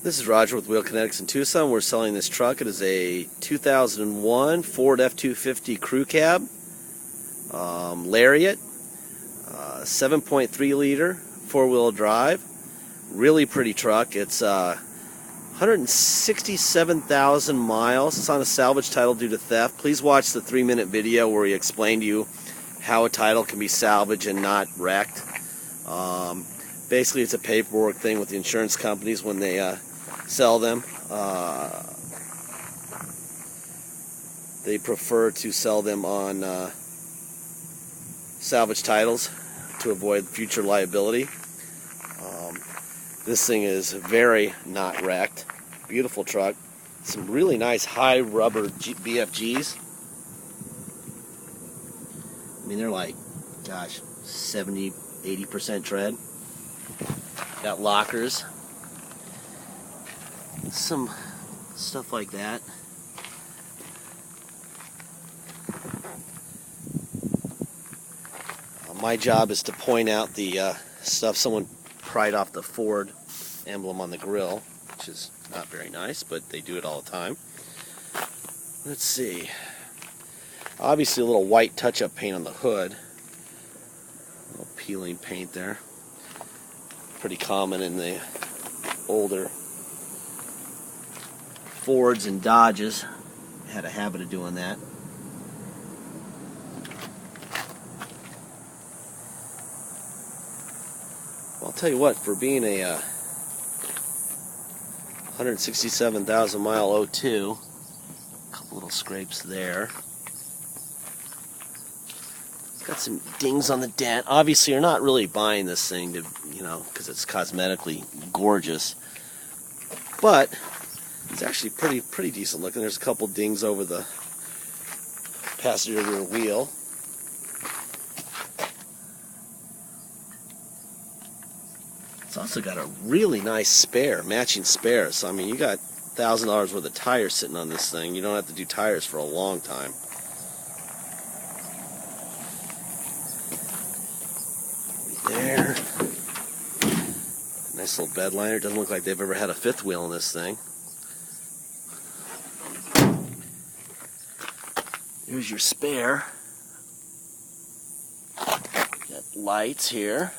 This is Roger with Wheel Kinetics in Tucson. We're selling this truck. It is a 2001 Ford F250 crew cab, Lariat, 7.3 liter, four-wheel drive. Really pretty truck. It's 167,000 miles. It's on a salvage title due to theft. Please watch the 3-minute video where we explain to you how a title can be salvaged and not wrecked. Basically, it's a paperwork thing with the insurance companies when they sell them. They prefer to sell them on salvage titles to avoid future liability. This thing is very not wrecked. Beautiful truck. Some really nice high rubber BFGs. I mean, they're like, gosh, 70-80% tread. Got lockers. Some stuff like that. My job is to point out the stuff someone pried off the Ford emblem on the grill, which is not very nice, but they do it all the time. Let's see. Obviously a little white touch-up paint on the hood. A little peeling paint there. Pretty common in the older Fords and Dodges. Had a habit of doing that. Well, I'll tell you what, for being a 167,000 mile 02, a couple little scrapes there. It's got some dings on the dent. Obviously, you're not really buying this thing to, because it's cosmetically gorgeous. But it's actually pretty decent looking. There's a couple dings over the passenger rear wheel. It's also got a really nice spare, matching spare. So I mean, you got $1,000 worth of tires sitting on this thing. You don't have to do tires for a long time. There. Nice little bed liner. Doesn't look like they've ever had a fifth wheel in this thing. Here's your spare. Got lights here.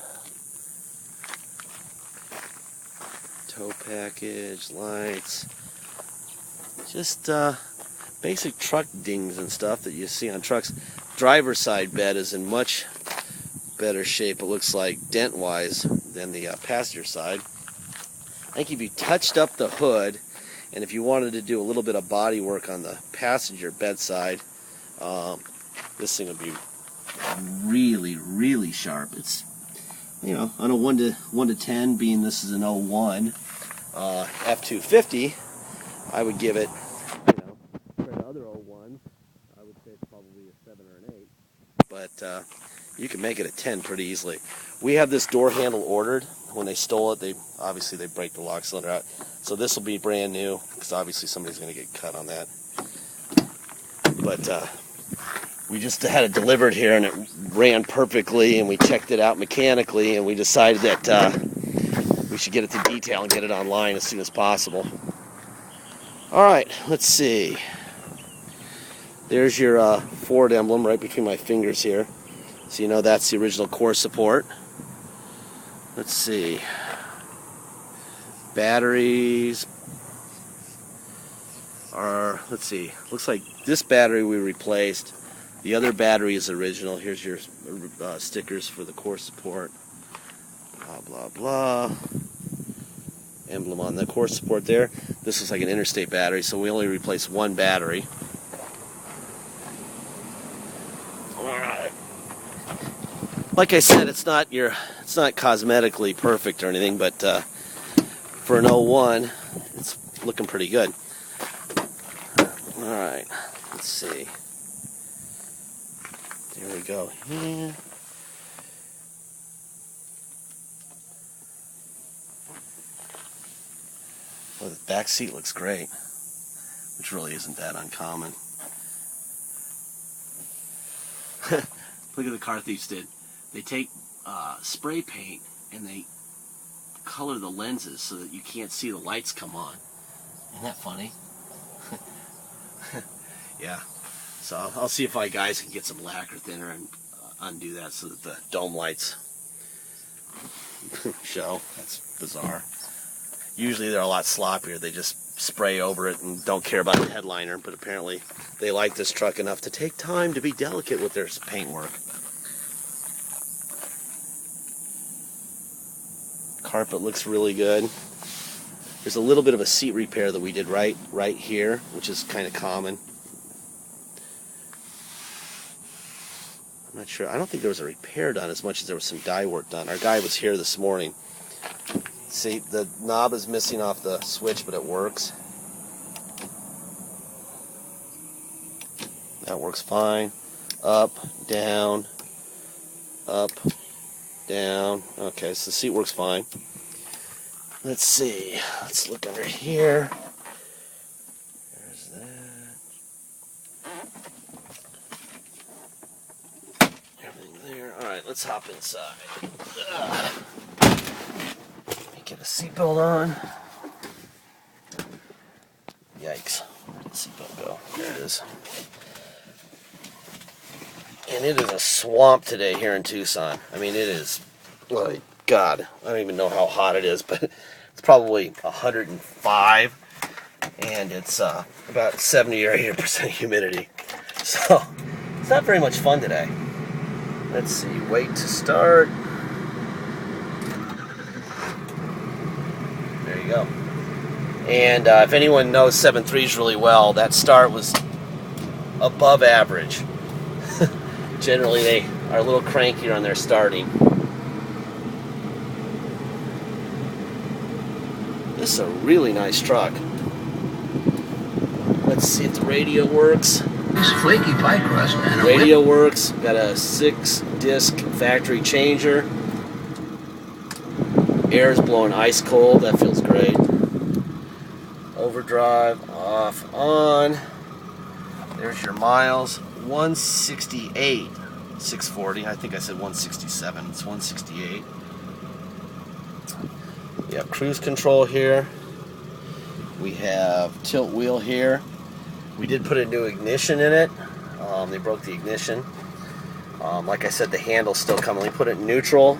Tow package, lights. Just basic truck dings and stuff that you see on trucks. Driver's side bed is in much better shape, it looks like, dent-wise, than the passenger side. I think if you touched up the hood, and if you wanted to do a little bit of body work on the passenger bedside, this thing would be really sharp. It's, on a 1 to 10, being this is an 01 F250, I would give it, for the other 01s, I would say it's probably a 7 or an 8. But you can make it a 10 pretty easily. We have this door handle ordered. When they stole it, they break the lock cylinder out. So this will be brand new, because obviously somebody's going to get cut on that. But we just had it delivered here, and it ran perfectly, and we checked it out mechanically, and we decided that we should get it to detail and get it online as soon as possible. All right, let's see. There's your Ford emblem right between my fingers here. So that's the original core support. Let's see. Batteries are, let's see, looks like this battery we replaced. The other battery is original. Here's your stickers for the core support. Blah, blah, blah. Emblem on the core support there. This looks like an interstate battery, so we only replaced one battery. Like I said, it's not cosmetically perfect or anything, but for an 01, it's looking pretty good. All right, let's see. There we go. Yeah. Well, the back seat looks great, which really isn't that uncommon. Look at the car thieves did. They take spray paint and they color the lenses so that you can't see the lights come on. Isn't that funny? Yeah. So I'll see if my guys can get some lacquer thinner and undo that so that the dome lights show. That's bizarre. Usually they're a lot sloppier. They just spray over it and don't care about the headliner, but apparently they like this truck enough to take time to be delicate with their paintwork. Carpet looks really good. There's a little bit of a seat repair that we did right here, which is kind of common. I'm not sure. I don't think there was a repair done as much as there was some dye work done. Our guy was here this morning. See, the knob is missing off the switch, but it works. That works fine. Up, down, up, down. Okay, so the seat works fine. Let's see. Let's look under here. There's that. Everything there. Alright, let's hop inside. Let me get a seatbelt on. Yikes. Where did the seatbelt go? There it is. And it is a swamp today here in Tucson. I mean, it is, oh God, I don't even know how hot it is, but it's probably 105, and it's about 70 or 80% humidity. So, it's not very much fun today. Let's see, wait to start. There you go. And if anyone knows 7.3s really well, that start was above average. Generally, they are a little crankier on their starting. This is a really nice truck. Let's see if the radio works. It's flaky pie crust and a radio works. Got a 6-disc factory changer. Air is blowing ice cold. That feels great. Overdrive off on. There's your miles. 168. 640. I think I said 167. It's 168. We have cruise control here. We have tilt wheel here. We did put a new ignition in it. They broke the ignition. Like I said, the handle's still coming. We put it in neutral.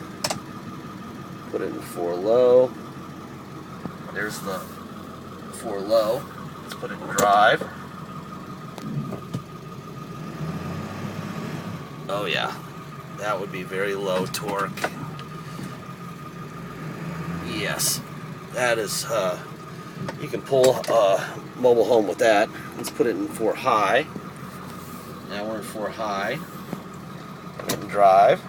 Put it in 4 low. There's the 4 low. Let's put it in drive. Oh yeah, that would be very low torque. Yes, that is, you can pull a mobile home with that. Let's put it in 4 high. Now we're in 4 high. Put it in drive.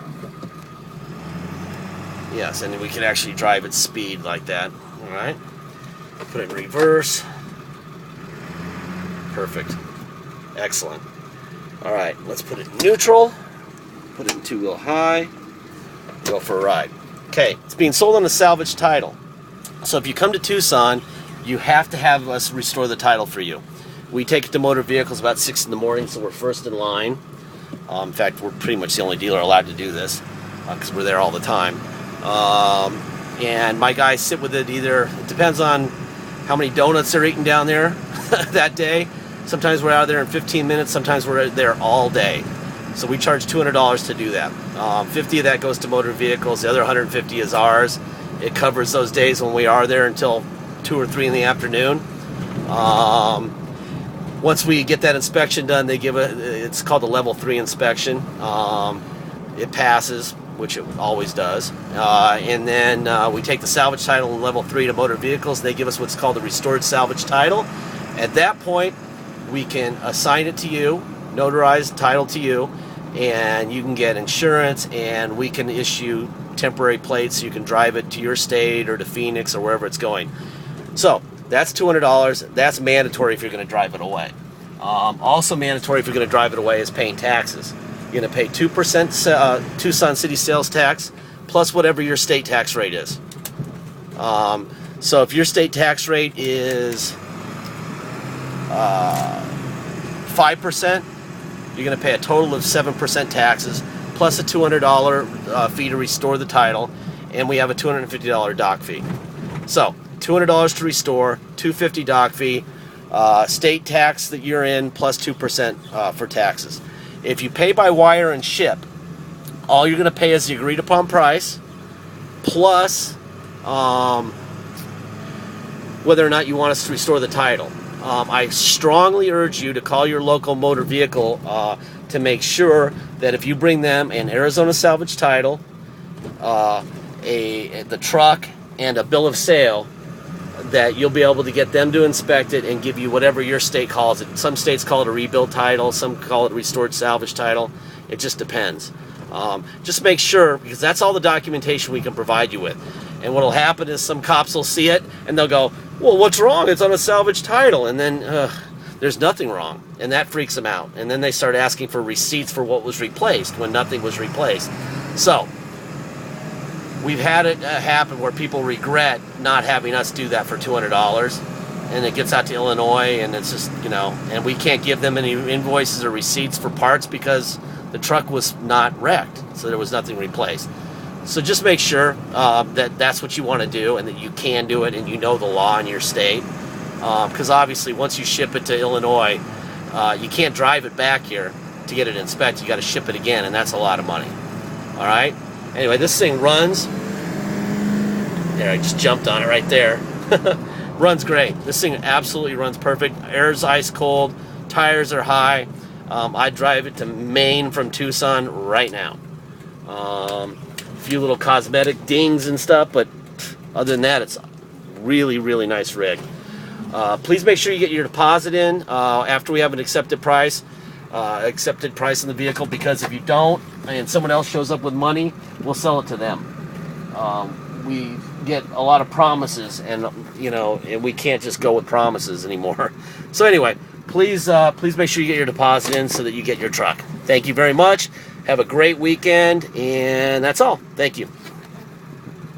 Yes, and we can actually drive at speed like that. Alright. Put it in reverse. Perfect. Excellent. Alright, let's put it in neutral. Put it in 2-wheel high. Go for a ride. Okay, it's being sold on a salvage title. So if you come to Tucson, you have to have us restore the title for you. We take it to motor vehicles about 6 in the morning, so we're first in line. In fact, we're pretty much the only dealer allowed to do this because we're there all the time. And my guys sit with it either, it depends on how many donuts they're eating down there that day. Sometimes we're out of there in 15 minutes, sometimes we're there all day. So we charge $200 to do that. 50 of that goes to motor vehicles, the other 150 is ours. It covers those days when we are there until 2 or 3 in the afternoon. Once we get that inspection done, they give it's called a level 3 inspection. It passes, which it always does. And then we take the salvage title in level 3 to motor vehicles. They give us what's called the restored salvage title. At that point, we can assign it to you, notarized title to you, and you can get insurance, and we can issue temporary plates so you can drive it to your state or to Phoenix or wherever it's going. So that's $200. That's mandatory if you're going to drive it away. Also mandatory if you're going to drive it away is paying taxes. You're going to pay 2% Tucson City sales tax plus whatever your state tax rate is. So if your state tax rate is 5%, you're going to pay a total of 7% taxes plus a $200 fee to restore the title. and we have a $250 dock fee. So $200 to restore, $250 dock fee, state tax that you're in plus 2% for taxes. If you pay by wire and ship, all you're going to pay is the agreed upon price plus whether or not you want us to restore the title. I strongly urge you to call your local motor vehicle to make sure that if you bring them an Arizona salvage title, the truck, and a bill of sale, that you'll be able to get them to inspect it and give you whatever your state calls it. Some states call it a rebuild title, some call it restored salvage title. It just depends. Just make sure, because that's all the documentation we can provide you with. And what will happen is some cops will see it and they'll go, well, what's wrong? It's on a salvage title. And then there's nothing wrong. And that freaks them out. And then they start asking for receipts for what was replaced when nothing was replaced. So we've had it happen where people regret not having us do that for $200. And it gets out to Illinois, and it's just, and we can't give them any invoices or receipts for parts because the truck was not wrecked. So there was nothing replaced. So just make sure that that's what you want to do and that you can do it and you know the law in your state. Because obviously once you ship it to Illinois, you can't drive it back here to get it inspected. You got to ship it again, and that's a lot of money. All right? Anyway, this thing runs. There, I just jumped on it right there. Runs great. This thing absolutely runs perfect. Air's ice cold. Tires are high. I drive it to Maine from Tucson right now. A few little cosmetic dings and stuff, but other than that, it's a really, really nice rig. Please make sure you get your deposit in after we have an accepted price on the vehicle, because if you don't and someone else shows up with money, we'll sell it to them. We get a lot of promises, and and we can't just go with promises anymore. So anyway, please make sure you get your deposit in so that you get your truck. Thank you very much. Have a great weekend, and that's all. Thank you.